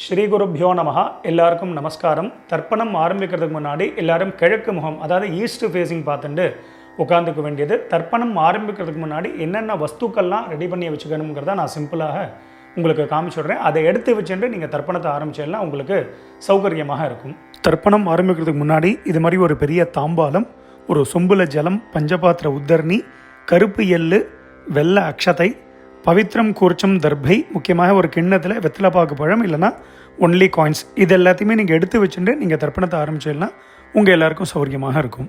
ஸ்ரீ குருப்யோ நமஹ. எல்லாருக்கும் நமஸ்காரம். தர்ப்பணம் ஆரம்பிக்கிறதுக்கு முன்னாடி எல்லாரும் கிழக்கு முகம், அதாவது ஈஸ்ட் ஃபேஸிங் பார்த்துட்டு உட்காந்துக்க வேண்டியது. தர்ப்பணம் ஆரம்பிக்கிறதுக்கு முன்னாடி என்னென்ன வஸ்துக்கள்லாம் ரெடி பண்ணி வச்சுக்கணுங்கிறத நான் சிம்பிளாக உங்களுக்கு காமிச்சுடுறேன். அதை எடுத்து வச்சுட்டு நீங்கள் தர்ப்பணத்தை ஆரம்பிச்சேன்னா உங்களுக்கு சௌகரியமாக இருக்கும். தர்ப்பணம் ஆரம்பிக்கிறதுக்கு முன்னாடி இது மாதிரி ஒரு பெரிய தாம்பாலம், ஒரு சொம்புல ஜலம், பஞ்சபாத்திர உத்தரணி, கருப்பு எள்ளு, வெள்ளை அக்ஷதை, பவித்ரம் கூர்ச்சம் தர்பை, முக்கியமாக ஒரு கிண்ணத்தில் வெத்தலைப்பாக்கு பழம் இல்லைனா ஒன்லி காயின்ஸ், இது எல்லாத்தையுமே நீங்கள் எடுத்து வச்சுட்டு நீங்கள் தர்ப்பணத்தை ஆரம்பிச்சிடலாம். உங்கள் எல்லாருக்கும் சௌகரியமாக இருக்கும்.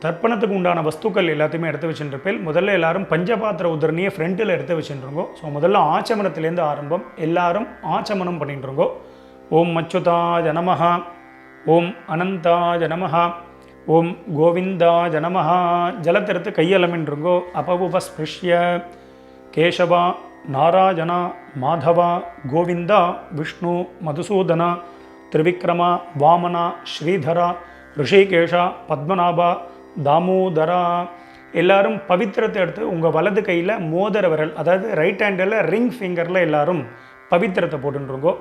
தர்ப்பணத்துக்கு உண்டான வஸ்துக்கள் எல்லாத்தையுமே எடுத்து வச்சுருப்பேன். முதல்ல எல்லாரும் பஞ்சபாத்திர உத்தரணியை ஃப்ரண்ட்டில் எடுத்து வச்சுருங்கோ. ஸோ முதல்ல ஆச்சமனத்திலேருந்து ஆரம்பம். எல்லாரும் ஆச்சமனம் பண்ணிட்டுருங்கோ. ஓம் அச்சுதாய நமஹ, ஓம் அனந்தாய நமஹ, ஓம் கோவிந்தாய நமஹ. ஜலத்தெடுத்து கையலமின்றுங்கோ. அபவுபஸ்பிருஷ்ய கேசவா, நாராயணா, மாதவா, கோவிந்தா, விஷ்ணு, மதுசூதனா, திரிவிக்ரமா, வாமனா, ஸ்ரீதரா, ரிஷிகேஷா, பத்மநாபா, தாமோதரா. எல்லாரும் பவித்திரத்தை எடுத்து உங்கள் வலது கையில் மோதிர விரல், அதாவது ரைட் ஹேண்டில் ரிங் ஃபிங்கரில் எல்லாரும் பவித்திரத்தை போட்டுருங்கோ.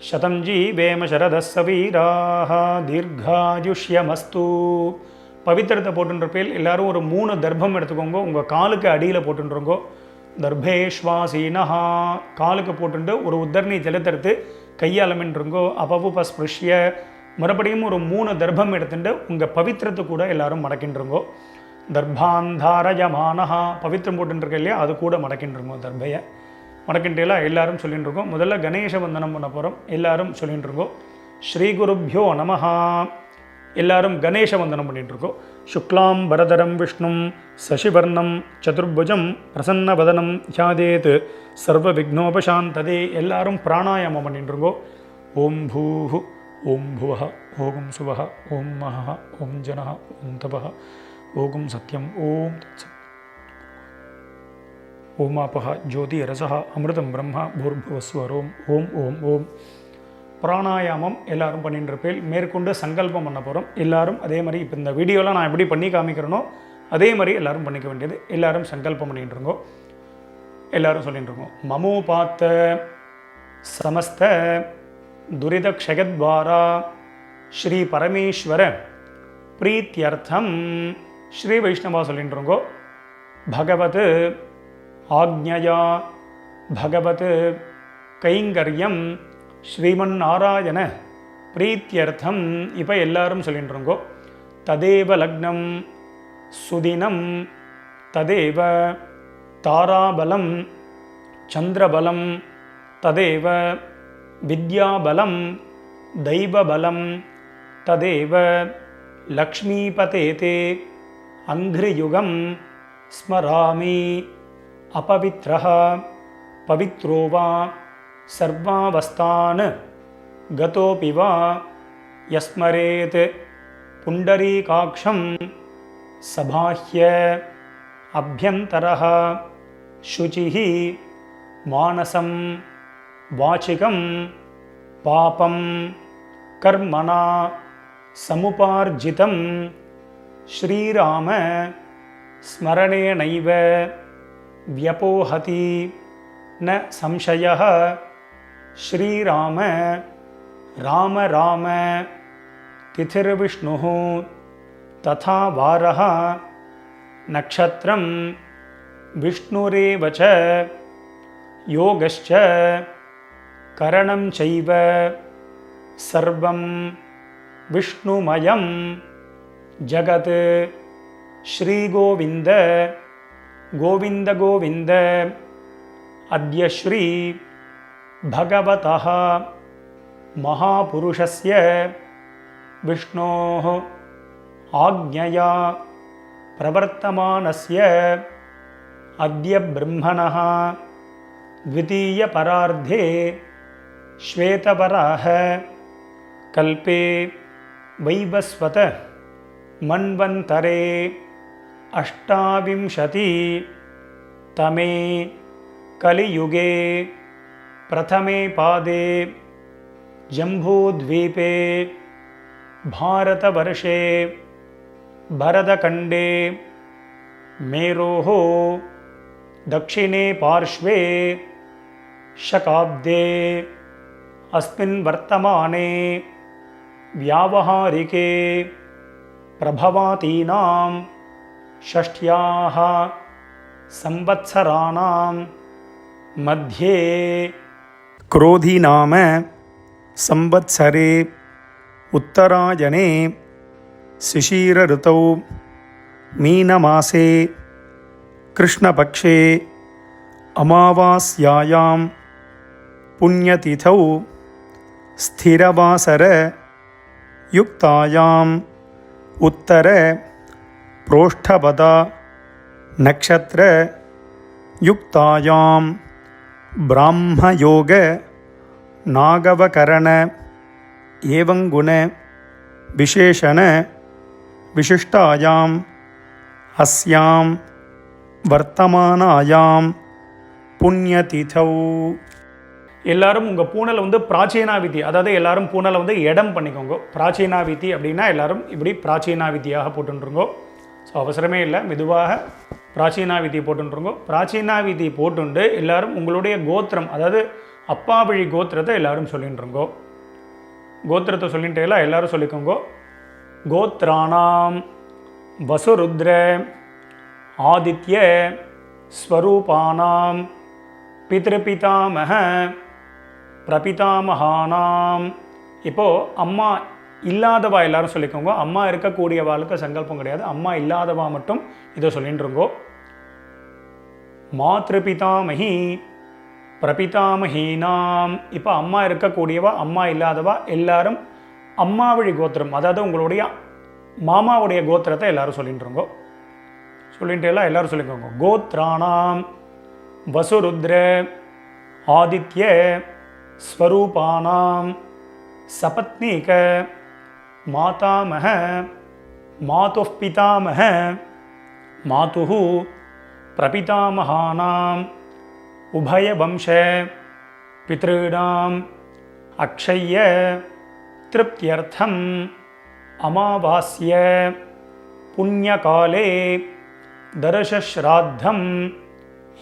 சதம்ஜி வேம சரதசவீராக தீர்காயுஷ்யமஸ்து. பவித்திரத்தை போட்டுருப்பேல் எல்லாரும் ஒரு 3 தர்ப்பம் எடுத்துக்கோங்க. உங்கள் காலுக்கு அடியில் போட்டுருங்கோ. தர்பேஷ்வாசீனஹா, காலுக்கு போட்டுட்டு ஒரு உத்தரணி ஜலத்தெடுத்து கையாலமின்றுங்கோ. அபவுபஸ்பிருஷ்ய, மறுபடியும் ஒரு 3 தர்ப்பம் எடுத்துட்டு உங்கள் பவித்திரத்தை கூட எல்லாரும் மடக்கின்றுங்கோ. தர்பாந்தாரயமானஹா, பவித்திரம் போட்டுருக்க இல்லையா, அது கூட மடக்கின்றுங்கோ. தர்பையை மடக்கின்றலாம் எல்லாரும் சொல்லிட்டு இருக்கோம். முதல்ல கணேச வந்தனம் பண்ண போகிறோம். எல்லாரும் சொல்லிட்டு இருக்கோம். ஸ்ரீ குருப்யோ நமஹா. எல்லாரும் கணேச வந்தனம் பண்ணிட்டு இருக்கோம். சுக்லாம் பரதரம் விஷ்ணும் சசிவர்ணம் சதுர்புஜம் பிரசன்னவதனம் த்யாதேத் சர்வ விக்னோபசாந்ததே. எல்லாரும் பிராணாயாமம் பண்ணிட்டு இருக்கோம். ஓம் பூஹு, ஓம் புவஹ, ஓம் சுவஹ, ஓம் மஹ, ஓம் ஜனஹ, ஓம் தபஹ, ஓம் சத்யம், ஓம் ஓமாபஹ ஜோதி ரசஹ அமிர்தம் பிரம்ம பூர்புவஸ்வரோம். ஓம் ஓம் ஓம். பிராணாயாமம் எல்லாரும் பண்ணிட்டு இருப்பேன். மேற்கொண்டு சங்கல்பம் பண்ண போகிறோம். எல்லாரும் அதே மாதிரி இப்போ இந்த வீடியோவில் நான் எப்படி பண்ணி காமிக்கிறேனோ அதே மாதிரி எல்லாரும் பண்ணிக்க வேண்டியது. எல்லாரும் சங்கல்பம் பண்ணிட்டு இருக்கோம். எல்லாரும் சொல்லிட்டு இருக்கோம். மமோ பார்த்த சமஸ்த துரித க்ஷயத்வாரா ஸ்ரீ பரமேஸ்வர பிரீத்தியர்த்தம். ஸ்ரீ வைஷ்ணவா சொல்லிட்டு இருக்கோ. பகவத் ஆக்ஞயா பகவத் கைங்கரியம் ஸ்ரீமன் நாராயண பிரீத்தியர்த்தம். இப்போ எல்லாரும் சொல்லிட்டு இருக்கோம். ததேவ லக்னம் சுதினம் ததேவ தாராபலம் சந்திரபலம் ததேவ வித்யாபலம் தெய்வபலம் ததேவ லக்ஷ்மீபதேதே அங்கிரியுகம் ஸ்மராமி. அபவித்ரஹ பவித்ரோ வா சர்வாவஸ்தான் கதோபி வா யஸ்மரேத் புண்டரீகாக்ஷம் சபாஹ்ய அப்யந்தரஹ சுசிஹி மானசம் வாசிகம் பாபம் கர்மணா சமுபார்ஜிதம் ஸ்ரீராம ஸ்மரணேனைவ வ்யபோஹதி ந சம்சயः. ஸ்ரீராம ராம ராம திதிர்விஷ்ணுः ததா வாரः நக்ஷத்ரம் விஷ்ணுரேவ ச யோகஸ்ச கரணம் சைவ சர்வம் விஷ்ணுமயம் ஜகத். ஸ்ரீகோவிந்த கோவிந்த கோவிந்த. அத்ய ஸ்ரீ பகவதः மகாபுருஷஸ்ய விஷ்ணோः ஆக்ஞயா பிரவர்த்தமானஸ்ய அத்ய பிரம்மணः த்விதீய பரார்த்தே ஸ்வேதபராஹ கல்பே வைவஸ்வத மன்வந்தரே அஷ்டாவிம்சதி தமே கலியுகே பிரதமே பாதே ஜம்பூத்வீபே பாரதவர்ஷே பரதகண்டே மேரோः दक्षिणे पार्श्वे शकाब्दे अस्मिन् वर्तमाने व्यावहारिके प्रभवातीनां षष्ट्याः संवत्सराणां मध्ये क्रोधी नाम संवत्सरे उत्तरायणे शिशिर ऋतौ मीनमासे कृष्णपक्षे अमावास्यायां पुण्यतिथौ स्थिरवासर युक्तायाम् उत्तर प्रोष्ठपदा नक्षत्र युक्तायां ब्राह्मयोग नागवकरण एवंगुण विशेषण विशिष्टायां अस्यां वर्तमानायां புண்ணியதிதௌ. எல்லாரும் உங்கள் பூனலை வந்து பிராச்சீனாவிதி, அதாவது எல்லாரும் பூனலை வந்து இடம் பண்ணிக்கோங்க. பிராச்சீனாவிதி அப்படின்னா எல்லாரும் இப்படி பிராச்சீனாவிதியாக போட்டுருங்கோ. ஸோ அவசரமே இல்லை, மெதுவாக பிராச்சீனாவிதி போட்டுருங்கோ. பிராச்சீனாவிதி போட்டுண்டு எல்லாரும் உங்களுடைய கோத்திரம், அதாவது அப்பா வழி கோத்திரத்தை எல்லாரும் சொல்லிட்டுருங்கோ. கோத்திரத்தை சொல்லிட்டு எல்லாரும் சொல்லிக்கோங்க. கோத்ராணாம் வசுருத்ர ஆதித்ய ஸ்வரூபானாம் பித்ருபிதாமக பிரபிதாமகானாம். இப்போது அம்மா இல்லாதவா எல்லாரும் சொல்லிக்கோங்க. அம்மா இருக்கக்கூடியவாளுக்கு சங்கல்பம் கிடையாது, அம்மா இல்லாதவா மட்டும் இதை சொல்லிட்டுருங்கோ. மாத்ருபிதாமகி பிரபிதாமகீனாம். இப்போ அம்மா இருக்கக்கூடியவா அம்மா இல்லாதவா எல்லாரும் அம்மா வழி கோத்திரம், அதாவது உங்களுடைய மாமாவுடைய கோத்திரத்தை எல்லாரும் சொல்லிட்டுருங்கோ. சொல்லிட்டு எல்லாரும் சொல்லிக்கோங்க. கோத்ராணாம் வசுருத்ர ஆதித்ய ஸ்வரூபானாம் சபத்னீக மாதாமக மாதுः பிதாமக மாதுः பிரபிதாமகானாம் உபயவம்ச பித்ருணாம் அக்ஷய்ய திருப்தியர்த்தம் அமாவாஸ்ய புண்ணியகாலே தர்ஷஸ்ராத்தம்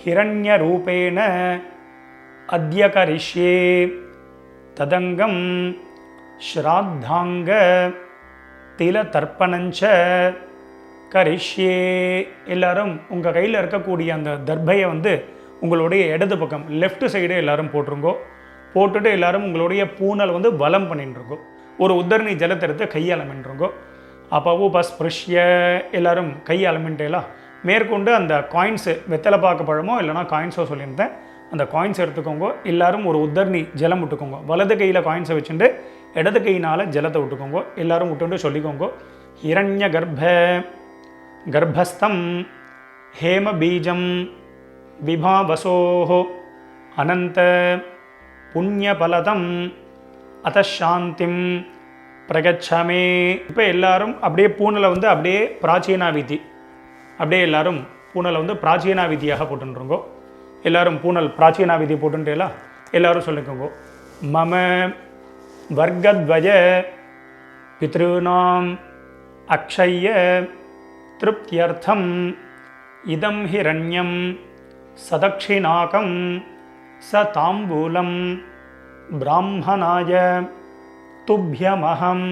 ஹிரண்யரூபேண அத்ய கரிஷ்யே ததங்கம் ஸ்ராத்தாங்க திலதர்ப்பணஞ்ச கரிஷ்யே. எல்லாரும் உங்கள் கையில் இருக்கக்கூடிய அந்த தர்பையை வந்து உங்களுடைய இடது பக்கம் லெஃப்ட் சைடு எல்லாரும் போட்டுருங்கோ. போட்டுட்டு எல்லாரும் உங்களுடைய பூனல் வந்து வலம் பண்ணிட்டுருங்கோ. ஒரு உத்தரணி ஜலத்தை எடுத்து கையாளமின்றுங்கோ. அப்போ உபஸ்பிருஷ்ய எல்லாரும் கையாளமின்ட்டேலாம் மேற்கொண்டு அந்த காயின்ஸு வெத்தலை பாக்கு பழமோ இல்லைனா காயின்ஸோ சொல்லியிருந்தேன், அந்த காயின்ஸ் எடுத்துக்கோங்க. எல்லாரும் ஒரு உத்தரணி ஜலம் விட்டுக்கோங்க. வலது கையில் காயின்ஸை வச்சுட்டு இடது கையினால் ஜலத்தை விட்டுக்கோங்க. எல்லாரும் விட்டுட்டு சொல்லிக்கோங்க. ஹிரண்ய கர்ப்பஸ்தம் ஹேம பீஜம் விபாவசோஹோ அனந்த புண்ணியபலதம் அதசாந்திம் பிரகச்சமே. இப்போ எல்லாரும் அப்படியே பூனலை வந்து அப்படியே பிராச்சீனாவிதி, அப்படியே எல்லாரும் பூனலை வந்து பிராச்சீனாவிதியாக போட்டுருங்கோ. எல்லாரும் பூனல் பிராச்சீனாவிதி போட்டுட்டேலா எல்லாரும் சொல்லிக்கோங்க. மம வர்க்கத்வய பித்ருணாம் அக்ஷய்ய திருப்தியர்த்தம் இதம் ஹிரண்யம் சதக்ஷிணாகம் ச தாம்பூலம் பிராமணாய துப்யமஹம்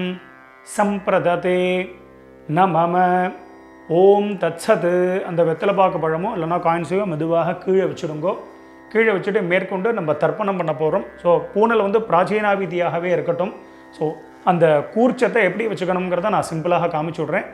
சம்பிரததே ந மம. ஓம் தத்சத். அந்த வெத்தலை பாக்கு பழமோ இல்லைனா காயின்ஸையோ மெதுவாக கீழே வச்சுடுங்கோ. கீழே வச்சுட்டு மேற்கொண்டு நம்ம தர்ப்பணம் பண்ண போகிறோம். ஸோ பூனல் வந்து பிராச்சீனாவிதியாகவே இருக்கட்டும். ஸோ அந்த கூர்ச்சத்தை எப்படி வச்சுக்கணுங்கிறத நான் சிம்பிளாக காமிச்சு விட்றேன்.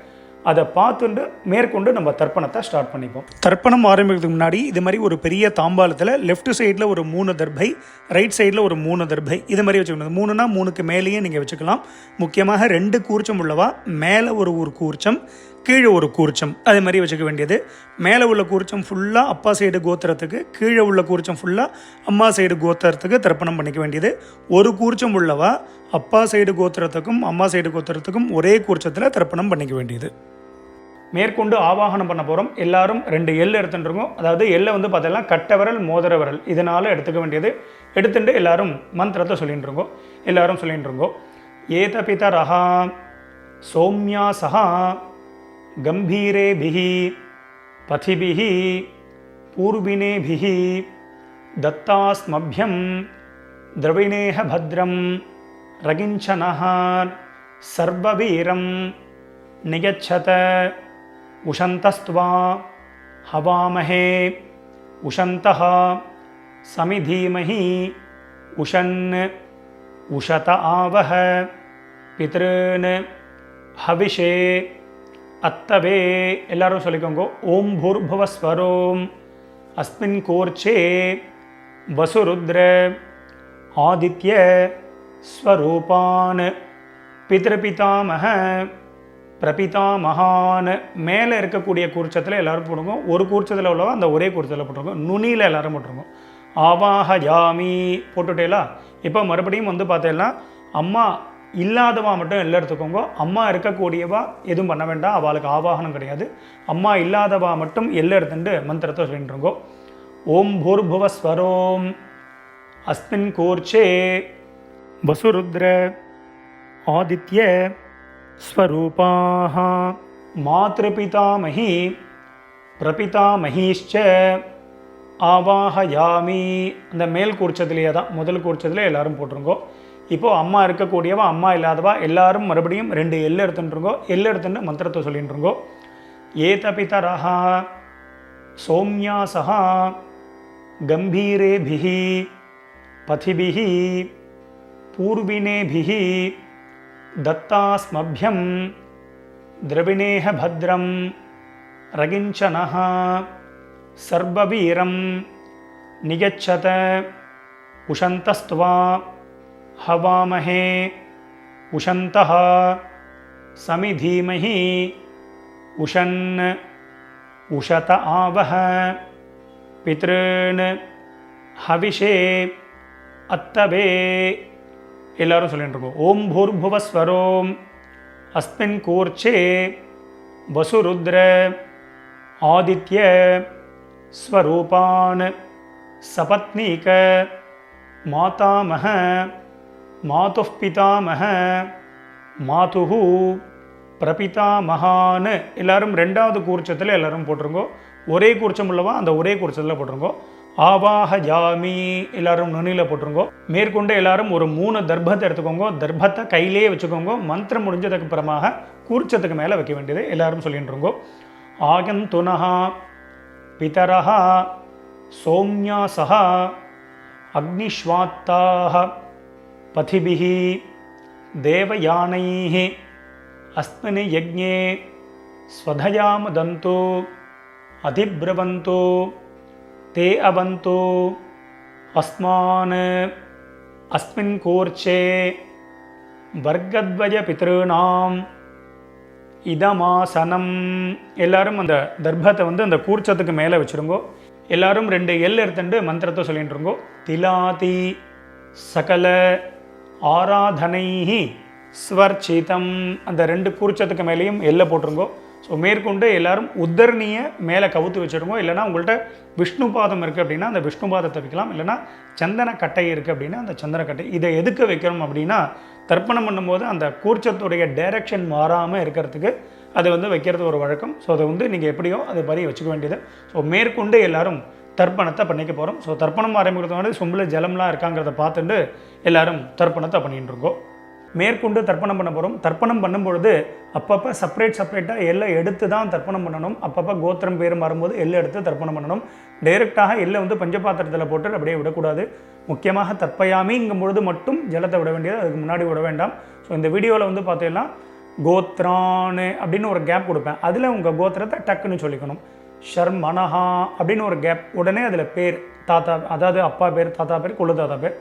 அதை பார்த்துட்டு மேற்கொண்டு நம்ம தர்ப்பணத்தை ஸ்டார்ட் பண்ணிப்போம். தர்ப்பணம் ஆரம்பிக்கிறதுக்கு முன்னாடி இது மாதிரி ஒரு பெரிய தாம்பாளத்தில் லெஃப்ட் சைடில் ஒரு 3 தர்பை, ரைட் சைடில் ஒரு 3 தர்பை, இது மாதிரி வச்சுக்கணும். 3னா 3க்கு மேலேயே நீங்கள் வச்சுக்கலாம். முக்கியமாக 2 கூர்ச்சம் உள்ளவா மேலே ஒரு கூர்ச்சம், கீழே ஒரு கூர்ச்சம், அதே மாதிரி வச்சுக்க வேண்டியது. மேலே உள்ள கூர்ச்சம் ஃபுல்லாக அப்பா சைடு கோத்திரத்துக்கு, கீழே உள்ள கூர்ச்சம் ஃபுல்லாக அம்மா சைடு கோத்திரத்துக்கு தர்ப்பணம் பண்ணிக்க வேண்டியது. ஒரு கூர்ச்சம் உள்ளவா அப்பா சைடு கோத்திரத்துக்கும் அம்மா சைடு கோத்திரத்துக்கும் ஒரே கூர்ச்சத்தில் தர்ப்பணம் பண்ணிக்க வேண்டியது. மேற்கொண்டு ஆவாகனம் பண்ண போகிறோம். எல்லாரும் 2 எள் எடுத்துட்டுருக்கோம். அதாவது எள்ளை வந்து பார்த்தீங்கன்னா கட்ட விரல் மோதிர விரல் இதனால் எடுத்துக்க வேண்டியது. எடுத்துட்டு எல்லாரும் மந்திரத்தை சொல்லிட்டு இருக்கோம். எல்லாரும் சொல்லிட்டு இருக்கோம். ஏத பிதரஹா சௌமியா சஹா கம்பீரேபிஹி பதிபிஹி பூர்வினேபிஹி தத்தாஸ்மப்யம் திரவிணேஹ பத்ரம் ரகிஞ்சனஹ சர்வவீரம் நிகச்சத உஷந்தஸ்த்வா ஹவாமஹே உஷந்தஹ சமிதீமஹி உஷன் உஷத ஆவஹ பித்ருன் ஹவிஷே அத்தவே. எல்லாரும் சொல்லிக்கோங்க. ஓம் பூர்புவஸ்வரோம் அஸ்மின் கோர்ச்சே வசுருத்ர ஆதித்ய ஸ்வரூபான் பித்ருபிதாமஹ பிரபிதாமகான். மேலே இருக்கக்கூடிய கூர்ச்சத்தில் எல்லாரும் போடுங்க. ஒரு கூர்ச்சத்தில் உள்ளவா அந்த ஒரே கூர்ச்சத்தில் போட்டுருங்க. நுனியில் எல்லாரும் போட்டுருங்க. ஆவாஹயாமி போட்டுட்டேலா. இப்போ மறுபடியும் வந்து பார்த்தேன்னா அம்மா இல்லாதவா மட்டும் எல்லாம் எடுத்துக்கோங்க. அம்மா இருக்கக்கூடியவா எதுவும் பண்ண வேண்டாம், அவளுக்கு ஆவாகனம் கிடையாது. அம்மா இல்லாதவா மட்டும் எல்லாம் எடுத்துட்டு மந்திரத்தை சொல்லிட்டுருங்கோ. ஓம் பூர்புவஸ்வரோம் அஸ்மின் கோர்ச்சே வசுருத்ர ஆதித்ய ஸ்வரூபாஹ மாத்ருபிதாமஹி பிரபிதாமஹீஷ்ச ஆவாஹயாமி. அந்த மேல் கூர்ச்சத்திலேயே தான், முதல் கூர்ச்சத்தில் எல்லாரும் போட்டுருங்கோ. இப்போது அம்மா இருக்கக்கூடியவா அம்மா இல்லாதவா எல்லாரும் மறுபடியும் 2 எள்ளு எடுத்துட்டுருங்கோ. எள்ளு எடுத்துட்டு மந்திரத்தை சொல்லிட்டுருங்கோ. ஏதபிதரஹ சௌம்யாசஹ கம்பீரேபிஹி பதிபிஹி பூர்வினேபிஹி தத்தாஸ்மப்யம் திரவிணேஹ பத்ரம் ரகிஞ்சனஹ சர்வவீரம் நிகச்சத உஷந்தஸ்த்வா ஹவாமஹே உஷந்தஹ சமிதீமஹி உஷன் உஷத ஆவஹ பித்ருன் ஹவிஷே அத்தவே. எல்லாரும் சொல்லிட்டு இருக்கோம். ஓம் பூர்புவஸ்வரோம் அஸ்மின் கூர்ச்சே வசுருத்ர ஆதித்ய ஸ்வரூபான் சபத்னீக மாதாமஹ மாதுः பிதாமஹ மாதுஹு பிரபிதாமகான். எல்லாரும் 2வது கூர்ச்சத்தில் எல்லாரும் போட்டுருங்கோ. ஒரே கூர்ச்சம் உள்ளவா அந்த ஒரே கூர்ச்சத்தில் போட்டுருங்கோ. ஆவாஹயாமி எல்லாரும் நுனியில் போட்டுருங்கோ. மேற்கொண்டு எல்லாரும் ஒரு 3 தர்பத்தை எடுத்துக்கோங்க. தர்பத்தை கையிலேயே வச்சுக்கோங்க. மந்திரம் முடிஞ்சதுக்கு அப்புறமாக கூர்ச்சத்துக்கு மேலே வைக்க வேண்டியது எல்லாரும் சொல்லிட்டுருங்கோ. ஆகந்துனஹ பிதரஹ சௌம்யாசஹ அக்னிஷ்வாத்தாஹ பதிபிஹி தேவயானைஹ அஸ்மின் யஜ்ஞே ஸ்வதயாமதந்து அதிப்ரவந்து தே அவந்து அஸ்மான் அஸ்மின் கோர்ச்சே வர்க்கத்வய பித்ருணாம் இதமாசனம். எல்லாரும் அந்த தர்பத்தை வந்து அந்த கூர்ச்சத்துக்கு மேலே வச்சுருங்கோ. எல்லாரும் 2 எள் எடுத்துட்டு மந்திரத்தை சொல்லிட்டுருங்கோ. திலாதி சகல ஆராதனைஹி ஸ்வர்ச்சிதம். அந்த 2 கூர்ச்சத்துக்கு மேலேயும் எல்லை போட்டுருங்கோ. ஸோ மேற்கொண்டு எல்லாரும் உத்தரணியை மேலே கவுத்து வச்சுருங்கோ. இல்லைனா உங்கள்கிட்ட விஷ்ணு பாதம் இருக்குது அப்படின்னா அந்த விஷ்ணு பாதத்தை வைக்கலாம். இல்லைனா சந்தன கட்டை இருக்குது அப்படின்னா அந்த சந்தன கட்டை. இதை எதுக்கு வைக்கணும் அப்படின்னா தர்ப்பணம் பண்ணும்போது அந்த கூர்ச்சத்துடைய டைரக்ஷன் மாறாமல் இருக்கிறதுக்கு அது வந்து வைக்கிறது ஒரு வழக்கம். ஸோ அதை வந்து நீங்கள் எப்படியோ அது மாதிரி வச்சுக்க வேண்டியது. ஸோ மேற்கொண்டு எல்லாரும் தர்ப்பணத்தை பண்ணிக்க போகிறோம். ஸோ தர்ப்பணம் ஆரம்பிக்கிறது வந்து சொம்பில் ஜலம்லாம் இருக்காங்கிறத பார்த்துட்டு எல்லாரும் தர்ப்பணத்தை பண்ணிட்டு இருக்கோம். மேற்கொண்டு தர்ப்பணம் பண்ண போகிறோம். தர்ப்பணம் பண்ணும்பொழுது அப்பப்போ செப்பரேட்டாக எல்லை எடுத்து தான் தர்ப்பணம் பண்ணணும். அப்பப்போ கோத்திரம் பேர் மாறும்போது எல்லை எடுத்து தர்ப்பணம் பண்ணணும். டைரெக்டாக எல்லை வந்து பஞ்சபாத்திரத்தில் போட்டு அப்படியே விடக்கூடாது. முக்கியமாக தர்ப்பயாமிங்கும் பொழுது மட்டும் ஜலத்தை விட வேண்டியது, அதுக்கு முன்னாடி விட வேண்டாம். ஸோ இந்த வீடியோவில் வந்து பார்த்தீங்கன்னா கோத்ரான்னு அப்படின்னு ஒரு கேப் கொடுப்பேன். அதில் உங்கள் கோத்திரத்தை டக்குன்னு சொல்லிக்கணும். ஷர்மனஹா அப்படின்னு ஒரு கேப், உடனே அதில் பேர் தாத்தா, அதாவது அப்பா பேர், தாத்தா பேர், கொள்ளு தாத்தா பேர்.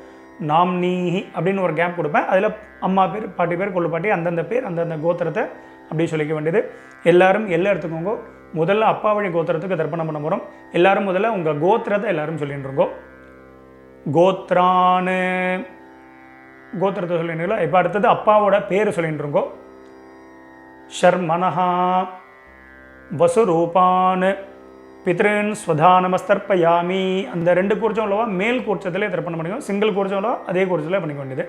நாம்னீஹி அப்படின்னு ஒரு கேப் கொடுப்பேன். அதில் அம்மா பேர், பாட்டி பேர், கொள்ளு பாட்டி, அந்தந்த பேர், அந்தந்த கோத்திரத்தை அப்படி சொல்லிக்க வேண்டியது. எல்லாரும் எல்லாம் எடுத்துக்கோங்க. முதல்ல அப்பா வழி கோத்திரத்துக்கு தர்ப்பணம் பண்ண போகிறோம். எல்லாரும் முதல்ல உங்கள் கோத்திரத்தை எல்லாரும் சொல்லிட்டு இருக்கோம். கோத்ரான்னு கோத்திரத்தை சொல்லிட்டுங்களா. இப்போ அடுத்தது அப்பாவோட பேர் சொல்லிட்டு இருக்கோம். ஷர்மனஹா வசுரூபான் பித்ருன் ஸ்வதானமஸ்தர்ப்பயாமி. அந்த 2 கூர்ச்சம் உள்ளவா மேல் கூர்ச்சத்திலே தர்ப்பணம் பண்ணிக்கோ. சிங்கிள் கூர்ச்சம் உள்ளவா அதே கூர்ச்சத்தில் பண்ணிக்க வேண்டியது.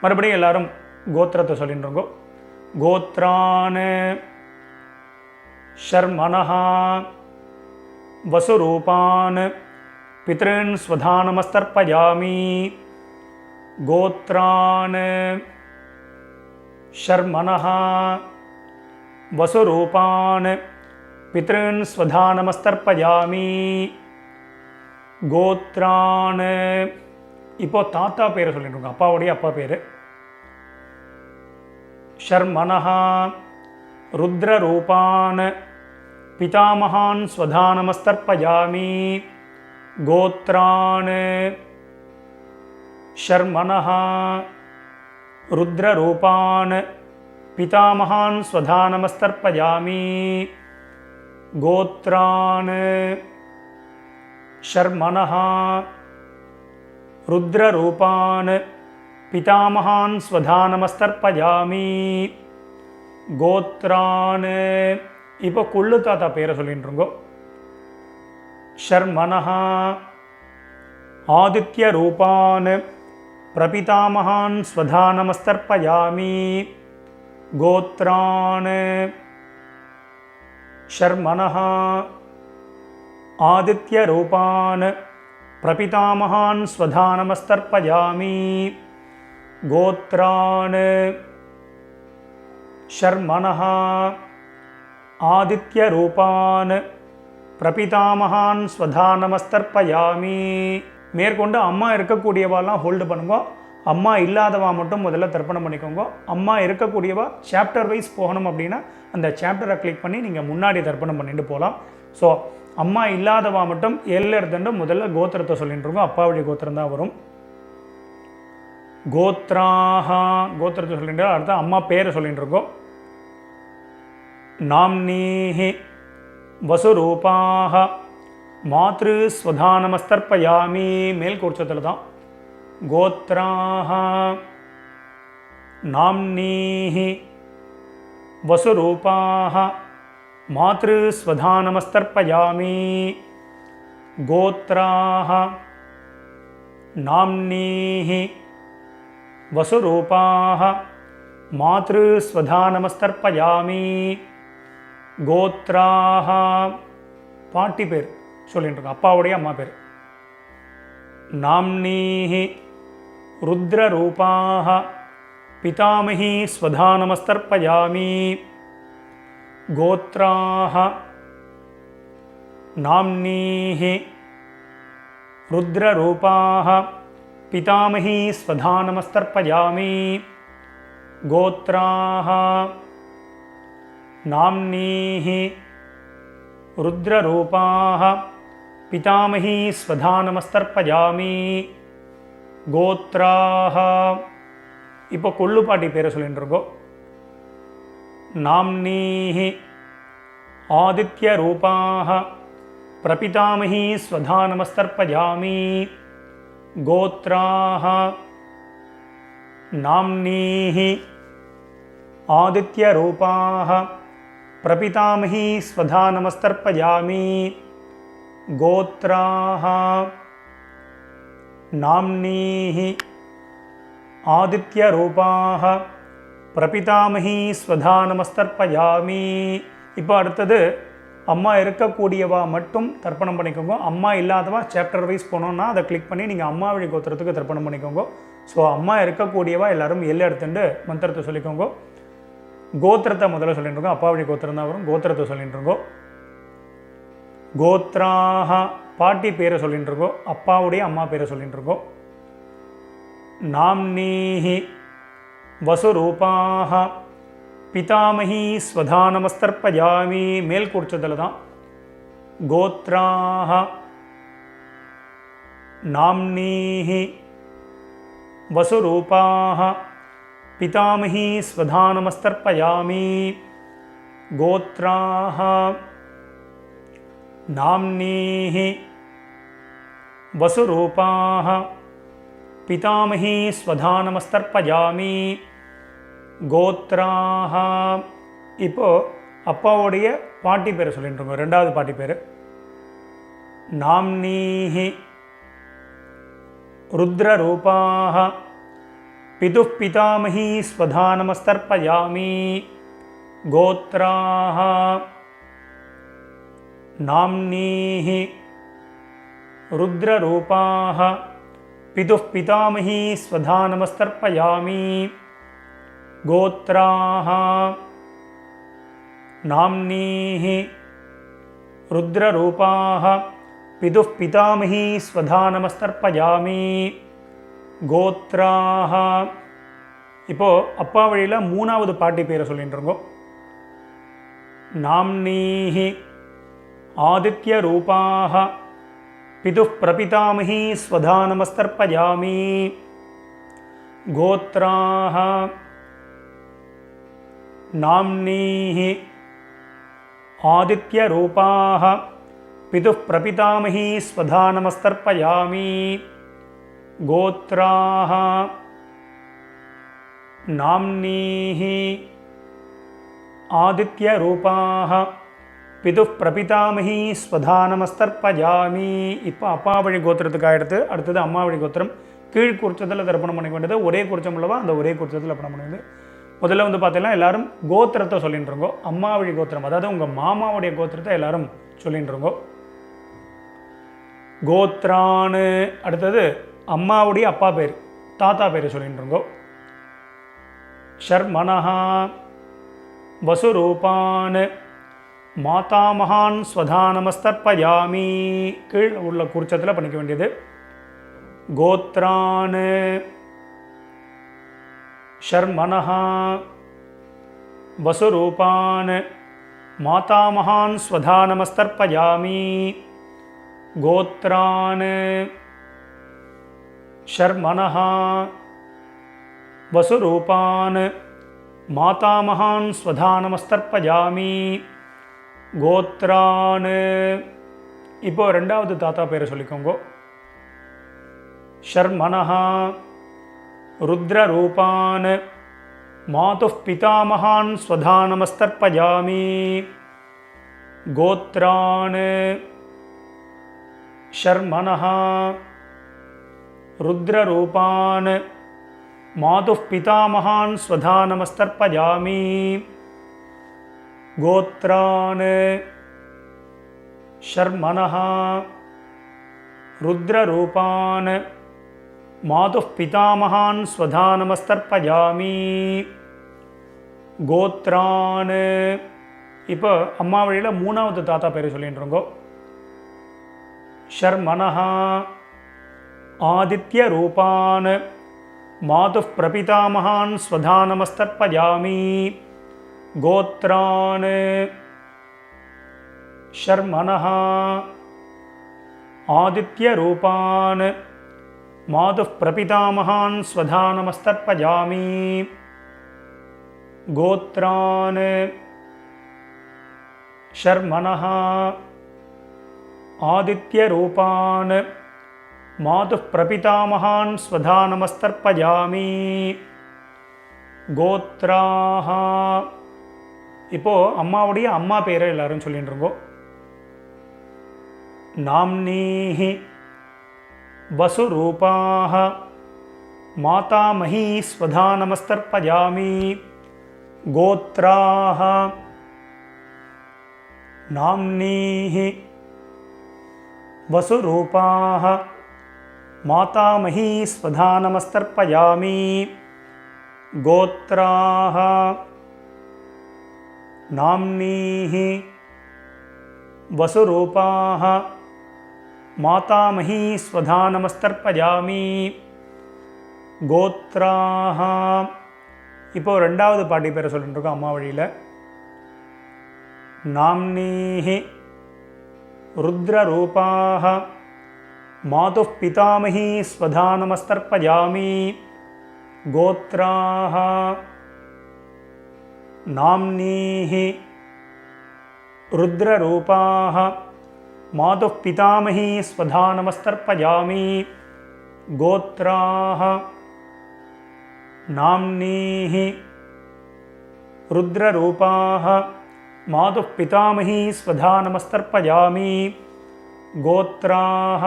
மறுபடியும் எல்லாரும் கோத்திரத்தை சொல்லிட்டு இருக்கோம். கோத்ரான் ஷர்மனஹா வசுரூபான் பித்ருன் ஸ்வதானமஸ்தர்ப்பயாமி गोत्रान् शर्मणः वसुरूपान् पितॄन् स्वधा नमस्तर्पयामि கோத்ரான். இப்போ தாத்தா பேரை சொல்லிட்டு அப்பாவுடைய அப்பா பேர். ஷர்மனஹா ருத்ரரூபான் பிதாமகான் ஸ்வதா நமஸ்தர்ப்பயாமி கோத்ரான். ஷர்மனஹா ருத்ரரூபான் பிதாமகான் ஸ்வதா நமஸ்தர்ப்பயாமி கோத்ரான். शर्मणः रुद्ररूपान् पितामहान् स्वधा नमस्तर्पयामि गोत्रान्. இப்போ குள்ளு தாத்தா பேரை சொல்லிட்டுருங்கோ. शर्मणः आदित्यरूपान् प्रपितामहान् स्वधा नमस्तर्पयामि गोत्रान्. शर्मणः आदित्यरूपान् प्रपितामहान् स्वधा नमस्तर्पयामि गोत्रान्. शर्मणः आदित्यरूपान् பிரபிதாமகான் ஸ்வதா நமஸ்தர்ப்பயாமி. மேற்கொண்டு அம்மா இருக்கக்கூடியவாலாம் ஹோல்டு பண்ணுங்க. அம்மா இல்லாதவா மட்டும் முதல்ல தர்ப்பணம் பண்ணிக்கோங்க. அம்மா இருக்கக்கூடியவா சாப்டர் வைஸ் போகணும் அப்படின்னா அந்த சாப்டரை கிளிக் பண்ணி நீங்கள் முன்னாடி தர்ப்பணம் பண்ணிட்டு போகலாம். ஸோ அம்மா இல்லாதவா மட்டும் எல்ல எடுத்துட்டு முதல்ல கோத்திரத்தை சொல்லிட்டு இருக்கோம். அப்பா வழி கோத்திரம் தான் வரும். கோத்ராஹா கோத்திரத்தை சொல்லிட்டு அடுத்த அம்மா பேரை சொல்லிட்டு இருக்கோம். நாம்னீஹி வசுரூபாஹ மாத்ரு ஸ்வதா நமஸ்தர்ப்பயாமி. மேல் கோட்சத்தில் தான். கோத்ராஹா நாம்னீஹி வசுரூபாஹ மாத்ரு ஸ்வதா நமஸ்தர்ப்பயாமி கோத்ராஹ நாம்னீஹி வசுரூபாஹ மாத்ரு ஸ்வதா நமஸ்தர்ப்பயாமி கோத்ராஹ. பாட்டி பேர் சொல்லிட்டு இருக்கோம். அப்பாவுடைய அம்மா பேர். நாம்னீஹி ருத்ரரூபாஹ பிதாமஹி ஸ்வதா நமஸ்தர்ப்பயாமி கோத்ராஹ. நாம்னீஹி ருத்ரரூபாஹ பிதாமஹி ஸ்வதா நமஸ்தர்ப்பயாமி கோத்ராஹ. நாம்னீஹி ருத்ரரூபாஹ பிதாமஹி ஸ்வதா நமஸ்தர்ப்பயாமி கோத்ராஹ. இப்போ கொள்ளுப்பாட்டி பேரை சொல்லிட்டு இருக்கோம். நாம்னீஹி ஆதித்யரூபாஹ பிரபிதாமஹி ஸ்வதா நமஸ்தர்ப்பயாமி கோத்ராஹ. நாம்னீஹி ஆதித்யரூபாஹ பிரபிதாமஹி ஸ்வதா நமஸ்தர்ப்பயாமி கோத்ராஹ. நாம்னீஹி ஆதித்யரூபாஹ பிரபிதாமஹி ஸ்வதா நமஸ்தர்ப்பயாமி. இப்போ அடுத்தது அம்மா இருக்கக்கூடியவா மட்டும் தர்ப்பணம் பண்ணிக்கோங்க. அம்மா இல்லாதவா சாப்டர் வைஸ் போனோன்னா அதை கிளிக் பண்ணி நீங்கள் அம்மா வழி கோத்திரத்துக்கு தர்ப்பணம் பண்ணிக்கோங்க. ஸோ அம்மா இருக்கக்கூடியவா எல்லாரும் எல்லை எடுத்துட்டு மந்திரத்தை சொல்லிக்கோங்க. கோத்திரத்தை முதல்ல சொல்லிட்டு இருக்கோம். அப்பா வழி கோத்திரம் தான் வரும். கோத்திரத்தை சொல்லிட்டு இருக்கோம். கோத்ராஹ பாட்டி பேரை சொல்லிட்டு இருக்கோம். அப்பாவுடைய அம்மா பேரை சொல்லிட்டு இருக்கோம். நாம்னீஹி வசுரூபாஹ பிதாமஹி ஸ்வதா நமஸ்தர்ப்பயாமி. மேல் குறிச்சதில் தான். கோத்ராஹ நாம்னீஹி வசுரூபாஹ பிதாமஹி ஸ்வதா நமஸ்தர்ப்பயாமி கோத்ராஹ. நாம்னீஹி வசுரூபாஹ பிதாமஹி ஸ்வதா நமஸ்தர்ப்பயாமி கோத்ராஹ. இப்போ அப்பாவுடைய பாட்டி பேரை சொல்லிட்டு இருக்கோம். ரெண்டாவது பாட்டி பேர். நாம்னீஹி ருத்ரரூபாஹ பிதுः பிதாமஹி ஸ்வதா நமஸ்தர்ப்பயாமி கோத்ராஹ. நாம்னீஹி ருத்ரரூபாஹ पितुः पितामही स्वधा नमस्तर्पयामि गोत्राः नाम्नीः रुद्ररूपाः पितुः पितामही स्वधा नमस्तर्पयामि गोत्राः இப்போ அப்பா வழியில் மூணாவது பாட்டி பேரை சொல்லிட்டுருங்கோ. நாம்னீஹி ஆதித்ய ரூபாக பிதுः பிரபிதாமஹி ஸ்வதா நமஸ்தர்ப்பயாமி கோத்ராः நாம்னீஹி ஆதித்ய ரூபாக பிதுः பிரபிதாமஹி ஸ்வதா நமஸ்தர்ப்பயாமி கோத்ராः நாம்னீஹி ஆதித்ய ரூபாக பிதுः பிரபிதாமஹி ஸ்வதா நமஸ்தர்ப்பயாமி. இப்போ அப்பா வழி கோத்திரத்துக்கு எடுத்து அடுத்தது அம்மா வழி கோத்திரம். கீழ் குறிச்சத்தில் தர்ப்பணம் பண்ணிக்க வேண்டியது ஒரே குறிச்சம் உள்ளவா அந்த ஒரே குறிச்சத்தில் தர்ப்பணம் பண்ண வேண்டியது. முதல்ல வந்து பார்த்தீங்கன்னா எல்லாரும் கோத்திரத்தை சொல்லிட்டு இருக்கோ. அம்மா வழி கோத்திரம் அதாவது உங்கள் மாமாவுடைய கோத்திரத்தை எல்லாரும் சொல்லிட்டு இருக்கோ. கோத்ரான்னு அடுத்தது அம்மாவுடைய அப்பா பேர் தாத்தா பேர் சொல்லிட்டு இருக்கோ. ஷர்மணஹ வசுரூபான் மாதாமகான் ஸ்வதா நமஸ்தர்ப்பயாமி. கீழ் உள்ள குறிச்சத்தில் பண்ணிக்க வேண்டியது. கோத்ரான் ஷர்மணஹ வசுரூபான் மாதாமகான் ஸ்வதா நமஸ்தர்ப்பயாமி கோத்ரான் ஷர்மணஹ வசுரூபான் மாதாமகான் ஸ்வதா நமஸ்தர்ப்பயாமி கோத்ரான். இப்போ ரெண்டாவது தாத்தா பேரை சொல்லிக்கோங்க. ஷர்மணஹ ருத்ரரூபான் மாதுः பிதாமகான் ஸ்வதா நமஸ்தர்ப்பயாமி கோத்ரான் ஷர்மணஹ ருத்ரரூபான் மாதுः பிதாமகான் ஸ்வதா நமஸ்தர்ப்பயாமி கோத்ரான் ஷர்மணஹ ருத்ரரூபான் மாதுः பிதாமகான் ஸ்வதா நமஸ்தர்ப்பயாமி கோத்ரான். இப்போ அம்மா வழியில் மூணாவது தாத்தா பேர் சொல்லிட்டு இருக்கோ. ஷர்மணஹ ஆதித்ய ரூபான் மாதுः பிரபிதாமகான் ஸ்வதா நமஸ்தர்ப்பயாமி கோத்ரான் ஷர்மணஹ ஆதித்ய ரூபான் மாதுः பிரபிதாமகான் ஸ்வதா நமஸ்தர்ப்பயாமி கோத்ரான் ஷர்மணஹ ஆதித்ய ரூபான் மாதுः பிரபிதாமகான் ஸ்வதா நமஸ்தர்ப்பயாமி கோத்ராஹ. இப்போ அம்மாவுடைய அம்மா பேரை எல்லாரும் சொல்லிட்டு இருக்கோ. நாம்னீஹி வசுரூபாக மாதாமஹி ஸ்வதா நமஸ்தர்ப்பயாமி கோத்ராஹ நாம்னீஹி வசுரூபாக மாதாமஹி ஸ்வதா நமஸ்தர்ப்பயாமி கோத்ராஹ நாம்னீஹி வசுரூபாக மாதாமஹி ஸ்வதா நமஸ்தர்ப்பயாமி கோத்ராஹ. இப்போ ரெண்டாவது பாட்டி பேரை சொல்லிட்டு இருக்கோம் அம்மா வழியில். நாம்னீஹி ருத்ரரூபாக மாதுः பிதாமஹி ஸ்வதா நமஸ்தர்ப்பயாமி கோத்ராஹ நாம்னீஹி ருத்ரரூபாக மாதுः பிதாமஹி ஸ்வதா நமஸ்தர்ப்பயாமி கோத்ராஹ நாம்னீஹி ருத்ரரூபாக மாதுः பிதாமஹி ஸ்வதா நமஸ்தர்ப்பயாமி கோத்ராஹ.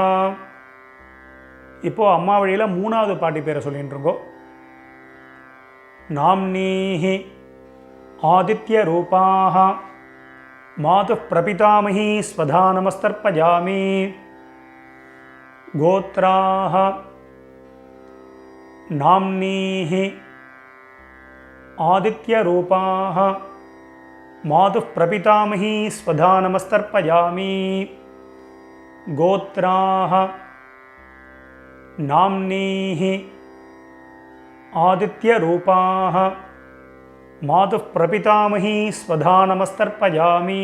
இப்போ அம்மா வழியில் மூணாவது பாட்டி பேரை சொல்லிட்டு இருக்கோ. நாம்னீஹி ஆதித்ய ரூபாக மாதுः பிரபிதாமஹி ஸ்வதா நமஸ்தர்ப்பயாமி கோத்ராஹ नाम्नीः आदित्यरूपाः मातुः प्रपितामही स्वधा नमस्तर्पयामि। गोत्राः नाम्नीः आदित्यरूपाः मातुः प्रपितामही स्वधा नमस्तर्पयामि।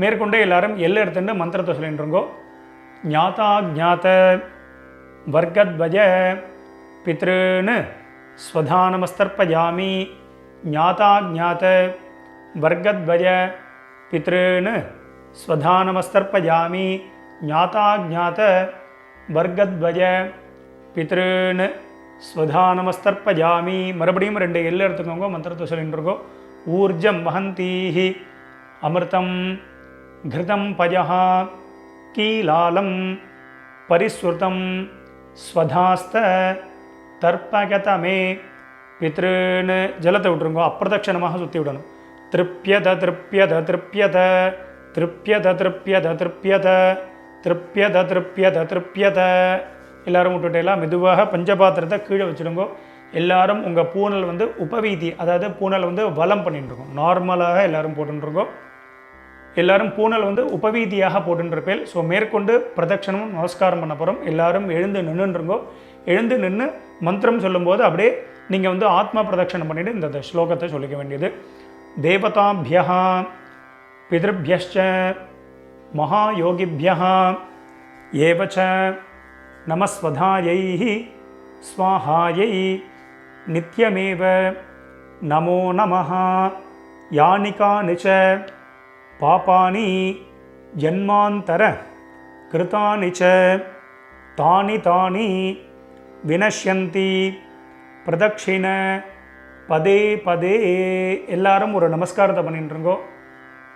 மேற்கொண்டு எல்லாரும் எல்லை எடுத்துட்டு மந்திரத்தை சொல்லிட்டுருங்கோ. ஞாதா ஜாத வர்க்கத்வஜ பித்ருன்னு ஸ்வதா நமஸ்தர்ப்பயாமி. ஞாதா ஜாத வர்க்கத்வஜ பித்ருன்னு ஸ்வதா நமஸ்தர்ப்பயாமி. ஞாதா ஜாத வர்க்கத்வஜ பித்ருன்னு ஸ்வதா நமஸ்தர்ப்பயாமி. மறுபடியும் 2 எல்லை எடுத்துக்கோங்க, மந்திரத்தை சொல்லிட்டு இருக்கோம். ஊர்ஜம் வஹந்தீஹி அமிர்தம் घृतं पयः कीलालं परिस्रुतं स्वधास्त तर्पगतमे पितॄन्. ஜலத்தை விட்டுருங்கோ, அப்பிரதட்சணமாக சுற்றி விடணும். திருப்யத திருப்யத திருப்யத திருப்யத திருப்யத திருப்யத திருப்யத திருப்யத திருப்யத. எல்லாரும் விட்டுட்டேலாம் மெதுவாக பஞ்சபாத்திரத்தை கீழே வச்சுடுங்கோ. எல்லாரும் உங்கள் பூனல் வந்து உபவீதி, அதாவது பூனல் வந்து வலம் பண்ணிட்டுருக்கோம். நார்மலாக எல்லாரும் போட்டுருக்கோம். எல்லாரும் பூனல் வந்து உபவீதியாக போட்டுருப்பேன். ஸோ மேற்கொண்டு பிரதட்சணமும் நமஸ்காரம் பண்ண போகிறோம். எல்லாரும் எழுந்து நின்றுருங்கோ. எழுந்து நின்று மந்திரம் சொல்லும்போது அப்படியே நீங்கள் வந்து ஆத்மா பிரதட்சணம் பண்ணிவிட்டு இந்த ஸ்லோகத்தை சொல்லிக்க வேண்டியது. தேவதாபியः பிதృभ्यश्च மகாயோகிभ्यः ஏவச்ச நமஸ்வதாயை ஸ்வாஹாயை நித்யமேவ நமோ நமः. யானிகானி ச பாபானி ஜன்மாந்தர கிருதானி ச தானி தானி வினஷ்யந்தி பிரதட்சிண பதே பதே. எல்லாரும் ஒரு நமஸ்காரத்தை பண்ணிட்டுருங்கோ.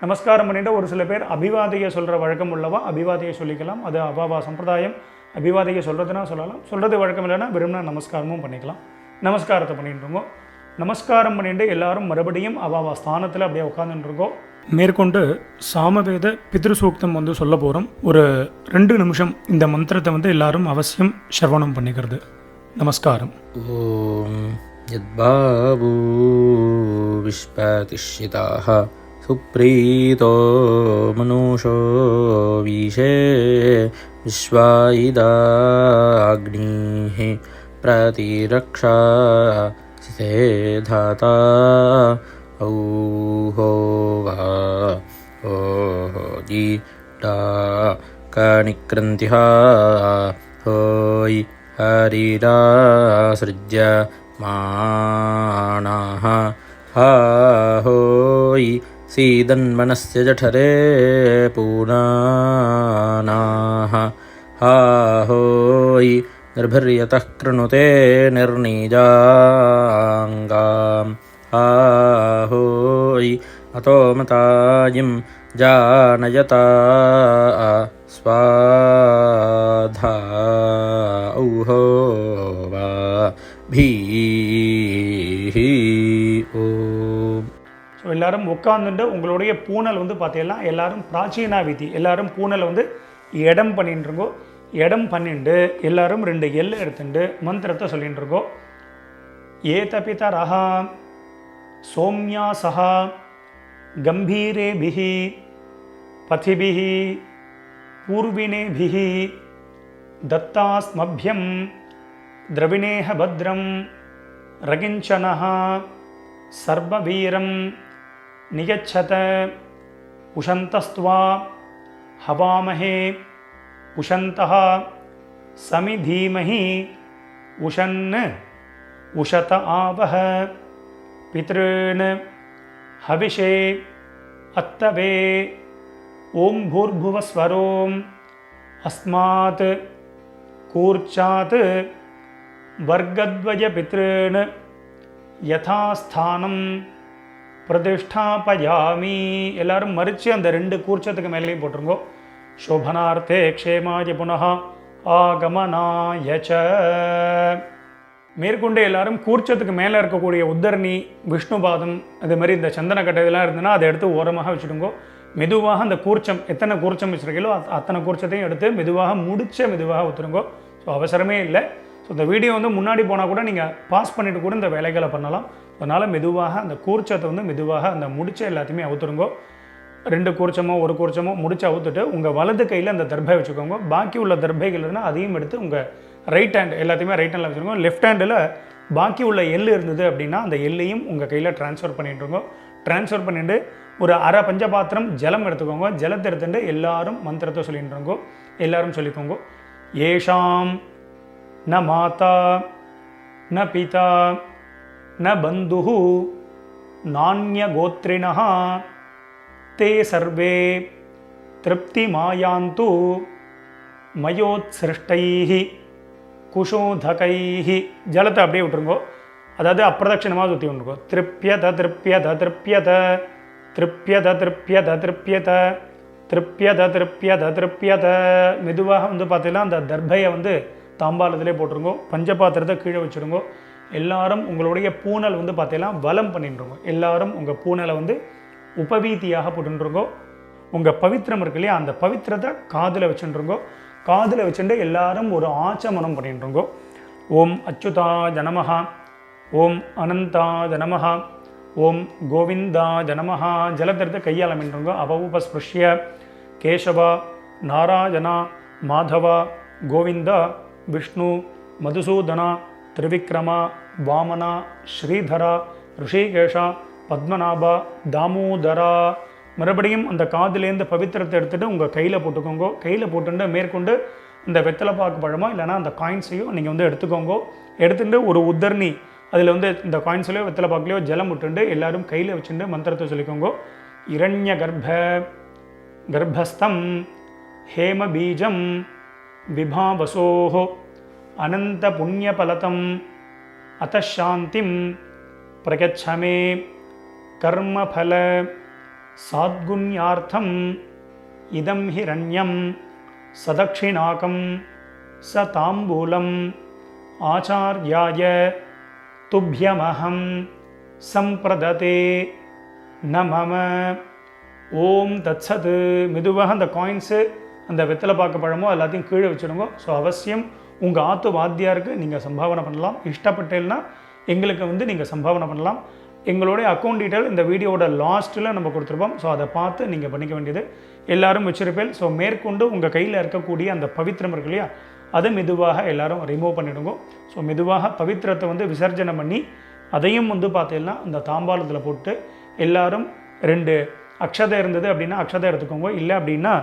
நமஸ்காரம் பண்ணிட்டு ஒரு சில பேர் அபிவாதையை சொல்கிற வழக்கம் உள்ளவா அபிவாதையை சொல்லிக்கலாம். அது அபாவா சம்பிரதாயம். அபிவாதையை சொல்கிறதுனா சொல்லலாம், சொல்கிறது வழக்கம் இல்லைன்னா விரும்பினா நமஸ்காரமும் பண்ணிக்கலாம். நமஸ்காரத்தை பண்ணிட்டுருங்கோ. நமஸ்காரம் பண்ணிட்டு எல்லாரும் மறுபடியும் அபாவா ஸ்தானத்தில் அப்படியே உட்காந்துட்டுருக்கோம். மேற்கொண்டு சாமவேத பித்ருசூக்தம் வந்து சொல்ல போகிறோம். ஒரு 2 நிமிஷம் இந்த மந்திரத்தை வந்து எல்லாரும் அவசியம் ஸ்ரவணம் பண்ணிக்கிறது. நமஸ்காரம். ஓம் யத்பாபூ விஸ்வதிஷ்யிதாஹ சுப்ரீதோ மனுஷோ வீஷே விஸ்வாயிதாக்னிஹி பிரதிரக்ஷா சிதே தாதா ஔஹோவா ஓஹோதி டா கனிக்ரந்திஹா ஹோய் ஹரிராஸ்ருஜ்ய மாணாஹ ஹோய் சீதன்மனஸ்ய ஜఠரே பூனானாஹ ஹோய் निर्भिर्यतः कृणुते निर्नीजाङ्गाम् आहोयि अतो मतायिं जानयता स्वाधा औहोवा भीः ஓம். ஸோ எல்லோரும் உட்காந்துட்டு உங்களுடைய பூனல் வந்து பார்த்தீங்கன்னா எல்லாரும் பிராச்சீனா விதி, எல்லாரும் பூனலை வந்து இடம் பண்ணிட்டுருங்கோ. இடம் பண்ணிட்டு எல்லாரும் 2 எல் எடுத்துட்டு மந்திரத்தை சொல்லிட்டு இருக்கோம். ஏதபிதரஹ சோம்யாசஹ கம்பீரேபிஹ பதிபிஹ பூர்வினேபிஹ தத்தாஸ்மभ्यं द्रविणेह भद्रं रगिञ्चनः सर्ववीरं नियच्छत उशन्तस्त्वा हवामहे उशन्तः समिधीमहि उशन् उशत आवह पितॄन् हविषे अत्तवे ओं भूर्भुवस्वरों अस्मात् कूर्चात् वर्गद्वय पितॄन् यथास्थानं பிரதிஷ்டாபயாமி. எல்லாரும் மறித்து அந்த 2 கூர்ச்சத்துக்கு மேலேயும் போட்டுருங்கோ. சோபனார்த்தே க்ஷேமாய புனः ஆகமனாய ச. மேற்கொண்டு எல்லாரும் கூர்ச்சத்துக்கு மேலே இருக்கக்கூடிய உத்தரணி விஷ்ணுபாதம் அது மாதிரி இந்த சந்தன கட்டை இதெல்லாம் இருந்ததுன்னா அதை எடுத்து ஓரமாக வச்சுடுங்கோ. மெதுவாக அந்த கூர்ச்சம் எத்தனை கூர்ச்சம் வச்சுருக்கீங்களோ அத்தனை கூர்ச்சத்தையும் எடுத்து மெதுவாக மெதுவாக ஊற்றுருங்கோ. ஸோ அவசரமே இல்லை. ஸோ இந்த வீடியோ வந்து முன்னாடி போனால் கூட நீங்கள் பாஸ் பண்ணிவிட்டு கூட இந்த வேலைகளை பண்ணலாம். அதனால் மெதுவாக அந்த கூர்ச்சத்தை வந்து மெதுவாக அந்த முடிச்ச எல்லாத்தையுமே அவுத்துருங்கோ. 2 கூர்ச்சமோ 1 கூர்ச்சமோ முடிச்சு அவுத்துட்டு உங்கள் வலது கையில் அந்த தர்பை வச்சுக்கோங்க. பாக்கி உள்ள தர்பைகள் இருந்தால் அதையும் எடுத்து உங்கள் ரைட் ஹேண்ட் எல்லாத்தையுமே ரைட் ஹேண்டில் வச்சுருக்கோங்க. லெஃப்ட் ஹேண்டில் பாக்கி உள்ள எள்ளு இருந்தது அப்படின்னா அந்த எள்ளையும் உங்கள் கையில் ட்ரான்ஸ்ஃபர் பண்ணிட்டுருங்க. ட்ரான்ஸ்ஃபர் பண்ணிட்டு ஒரு அரை பஞ்சபாத்திரம் ஜலம் எடுத்துக்கோங்க. ஜலத்தை எடுத்துட்டு எல்லாரும் மந்திரத்தை சொல்லிட்டுருங்கோ. எல்லாரும் சொல்லிக்கோங்க. ஏஷாம் ந மாதா ந பிதா ந பந்துஹு நான்ய கோத்ரிணஹ தே சர்வே திருப்தி மாயாந்து மயோத்சிருஷ்டைஹி குஷோதகைஹி. ஜலத்தை அப்படியே விட்டுருங்கோ. அதாவது அப்பிரதட்சிணமாக சுற்றி விட்டுருங்கோ. திருப்யத திருப்யத திருப்யத திருப்யத திருப்யத திருப்யத திருப்யத திருப்யத திருப்யத. மெதுவாக வந்து பார்த்தீங்கன்னா அந்த தர்பையை வந்து தாம்பாளத்திலே போட்டுருங்கோ. பஞ்சபாத்திரத்தை கீழே வச்சுருங்கோ. எல்லாரும் உங்களுடைய பூனல் வந்து பார்த்தீங்கன்னா வலம் பண்ணிட்டுருங்கோ. எல்லாரும் உங்கள் பூனலை வந்து உபவீதியாக போட்டுருங்கோ. உங்கள் பவித்திரம் இருக்கு இல்லையா, அந்த பவித்திரத்தை காதில் வச்சுருங்கோ. காதில் வச்சுட்டு எல்லாரும் ஒரு ஆச்சமனம் பண்ணிட்டுருங்கோ. ஓம் அச்சுதாய நமஹ, ஓம் அனந்தாய நமஹ, ஓம் கோவிந்தாய நமஹ. ஜலத்திரத்தை கையால் மின்றுங்கோ. அவவுபஸ்பிருஷ்ய கேசவா நாராயணா மாதவா கோவிந்தா விஷ்ணு மதுசூதனா திரிவிக்ரமா வாமனா ஸ்ரீதரா ரிஷிகேஷா பத்மநாபா தாமோதரா. மறுபடியும் அந்த காதிலேருந்து பவித்திரத்தை எடுத்துகிட்டு உங்கள் கையில் போட்டுக்கோங்க. கையில் போட்டுட்டு மேற்கொண்டு இந்த வெத்தலைப்பாக்கு பழமோ இல்லைனா அந்த காயின்ஸையோ நீங்கள் வந்து எடுத்துக்கோங்க. எடுத்துகிட்டு ஒரு உத்தர்ணி அதில் வந்து இந்த காயின்ஸ்லையோ வெத்தலைப்பாக்குலையோ ஜலம் விட்டுண்டு எல்லாரும் கையில் வச்சுட்டு மந்திரத்தை சொல்லிக்கோங்க. இரண்ய கர்ப்பஸ்தம் ஹேம பீஜம் விபாவசோஹோ அனந்த புண்ணியபலதம் அத்தசாந்திம் பிரகச்சமே கர்மபல சாத்குண்யார்த்தம் இதம் ஹிரண்யம் சதக்ஷிணாகம் ச தாம்பூலம் ஆச்சார்யாய துப்யமஹம் சம்பிரததே நமம. ஓம் தத்சத். மெதுவாக அந்த காயின்ஸு அந்த வெத்தலைப்பாக்கு பழமோ எல்லாத்தையும் கீழே வச்சுடுங்க. ஸோ அவசியம் உங்கள் ஆத்து வாத்தியாருக்கு நீங்கள் சம்பாவனை பண்ணலாம். இஷ்டப்பட்டேன்னா எங்களுக்கு வந்து நீங்கள் சம்பாவனை பண்ணலாம். எங்களுடைய அக்கௌண்ட் டீட்டெயில் இந்த வீடியோட லாஸ்ட்டில் நம்ம கொடுத்துருப்போம். ஸோ அதை பார்த்து நீங்கள் பண்ணிக்க வேண்டியது. எல்லோரும் வச்சிருப்பேன். ஸோ மேற்கொண்டு உங்கள் கையில் இருக்கக்கூடிய அந்த பவித்திரம் இருக்கு இல்லையா, அதை மெதுவாக எல்லோரும் ரிமூவ் பண்ணிவிடுங்க. ஸோ மெதுவாக பவித்திரத்தை வந்து விசர்ஜனம் பண்ணி அதையும் வந்து பார்த்தீங்கன்னா அந்த தாம்பாளத்தில் போட்டு எல்லாரும் 2 அக்ஷதை இருந்தது அப்படின்னா அக்ஷதை எடுத்துக்கோங்க. இல்லை அப்படின்னா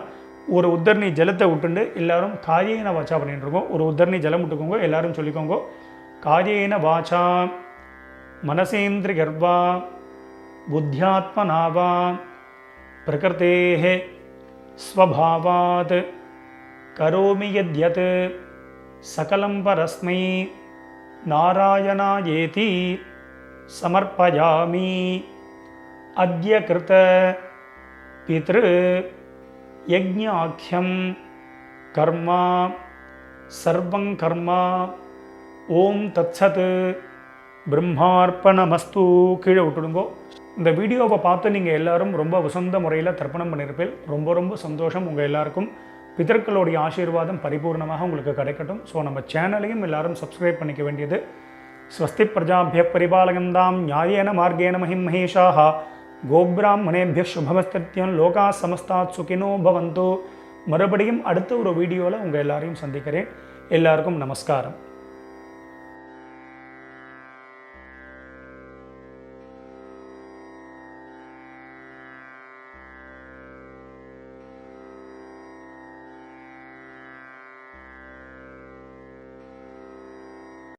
ஒரு உத்தர்ணி ஜலத்தை விட்டுண்டு எல்லாரும் காயேன வாச்சா பண்ணிட்டுருக்கோம். ஒரு உத்தர்ணி ஜலம் விட்டுக்கோங்க. எல்லாரும் சொல்லிக்கோங்க. காயேன வாச்சா மனசேந்திரி கர்வா புத்தியாத்மனாவா பிரகிருதேஹ ஸ்வபாவாத் கரோமி யத்யத் சகலம் பரஸ்மை நாராயணாயேதி சமர்ப்பயாமி. அத்ய கிருத பித்ரு யஜ்ஞாக்யம் கர்மா சர்வங் கர்மா. ஓம் தத்சத். பிரம்மார்ப்பணமஸ்து. கீழே விட்டுடுங்கோ. இந்த வீடியோவை பார்த்து நீங்கள் எல்லாரும் ரொம்ப வசந்த முறையில் தர்ப்பணம் பண்ணியிருப்பேன். ரொம்ப ரொம்ப சந்தோஷம். உங்கள் எல்லாருக்கும் பிதர்களுடைய ஆசீர்வாதம் பரிபூர்ணமாக உங்களுக்கு கிடைக்கட்டும். ஸோ நம்ம சேனலையும் எல்லாரும் சப்ஸ்கிரைப் பண்ணிக்க வேண்டியது. ஸ்வஸ்தி பிரஜாபிய பரிபாலகந்தாம் நியாயேன மார்கேன மஹிம் மகேஷாஹ கோப்ராஹ்மணேபிய சுபமஸ்தித்யம் லோகா சமஸ்தாத் சுகினோ பவந்து. மறுபடியும் அடுத்த ஒரு வீடியோவில் உங்கள் எல்லாரையும் சந்திக்கிறேன். எல்லாருக்கும் நமஸ்காரம்.